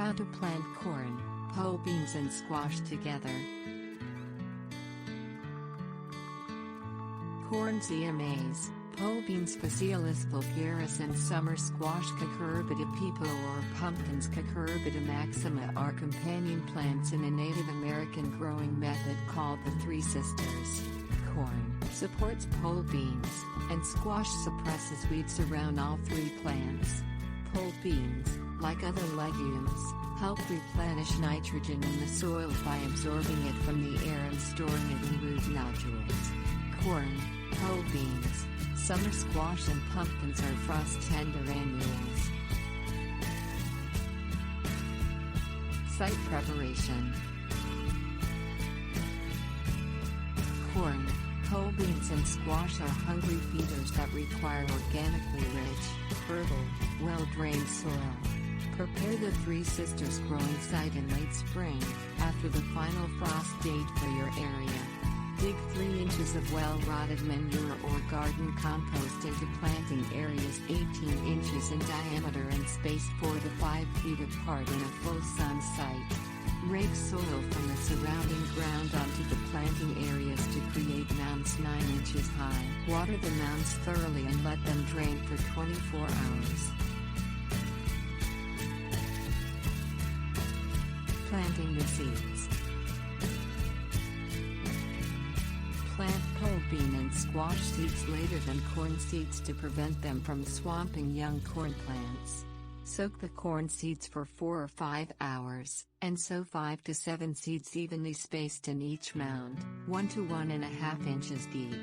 How to plant corn, pole beans and squash together. Corn CMAs, pole beans Phaseolus vulgaris and summer squash Cucurbita pepo or pumpkins Cucurbita maxima are companion plants in a Native American growing method called the Three Sisters. Corn supports pole beans, and squash suppresses weeds around all three plants. Pole beans, like other legumes, help replenish nitrogen in the soil by absorbing it from the air and storing it in root nodules. Corn, pole beans, summer squash and pumpkins are frost-tender annuals. Site preparation. Corn, pole beans and squash are hungry feeders that require organically rich, fertile, well-drained soil. Prepare the Three Sisters growing site in late spring, after the final frost date for your area. Dig 3 inches of well-rotted manure or garden compost into planting areas 18 inches in diameter and spaced 4 to 5 feet apart in a full sun site. Rake soil from the surrounding ground onto the planting areas to create mounds 9 inches high. Water the mounds thoroughly and let them drain for 24 hours. Planting the seeds. Plant pole bean and squash seeds later than corn seeds to prevent them from swamping young corn plants. Soak the corn seeds for 4 or 5 hours, and sow 5 to 7 seeds evenly spaced in each mound, 1 to 1.5 inches deep.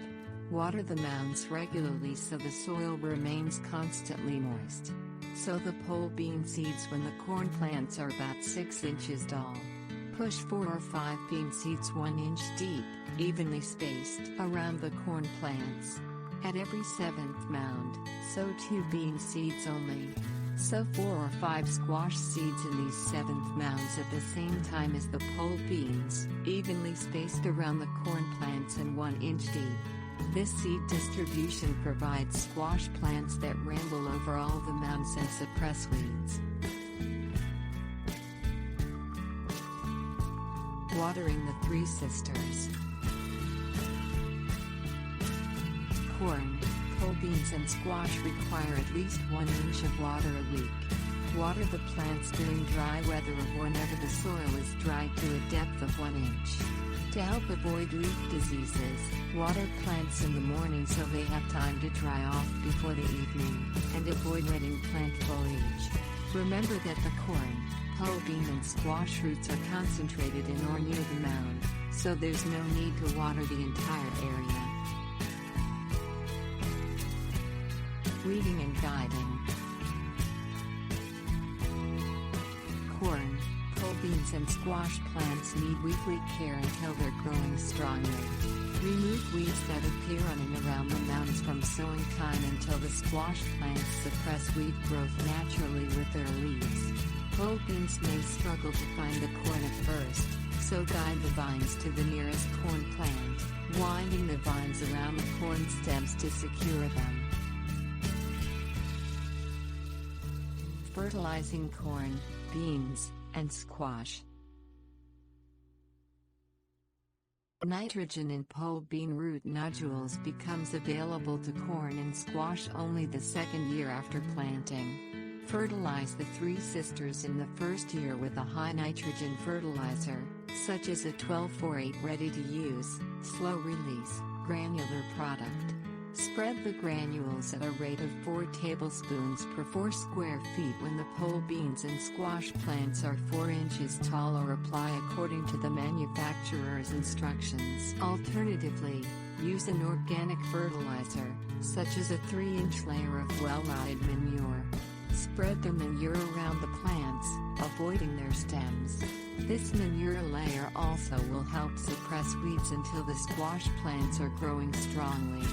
Water the mounds regularly so the soil remains constantly moist. Sow the pole bean seeds when the corn plants are about 6 inches tall. Push 4 or 5 bean seeds 1 inch deep, evenly spaced around the corn plants. At every 7th mound, sow 2 bean seeds only. Sow 4 or 5 squash seeds in these 7th mounds at the same time as the pole beans, evenly spaced around the corn plants and 1 inch deep. This seed distribution provides squash plants that ramble over all the mounds and suppress weeds. Watering the Three Sisters. Corn, pole beans and squash require at least 1 inch of water a week. Water the plants during dry weather or whenever the soil is dry to a depth of 1 inch. To help avoid leaf diseases, water plants in the morning so they have time to dry off before the evening, and avoid wetting plant foliage. Remember that the corn, pole bean and squash roots are concentrated in or near the mound, so there's no need to water the entire area. Weeding and guiding. Corn, pole beans and squash plants need weekly care until they're growing strongly. Remove weeds that appear on and around the mounds from sowing time until the squash plants suppress weed growth naturally with their leaves. Pole beans may struggle to find the corn at first, so guide the vines to the nearest corn plant, winding the vines around the corn stems to secure them. Fertilizing corn, beans, and squash. Nitrogen in pole bean root nodules becomes available to corn and squash only the second year after planting. Fertilize the Three Sisters in the first year with a high nitrogen fertilizer, such as a 12-4-8 ready-to-use, slow-release, granular product. Spread the granules at a rate of 4 tablespoons per 4 square feet when the pole beans and squash plants are 4 inches tall, or apply according to the manufacturer's instructions. Alternatively, use an organic fertilizer, such as a 3-inch layer of well-rotted manure. Spread the manure around the plants, avoiding their stems. This manure layer also will help suppress weeds until the squash plants are growing strongly.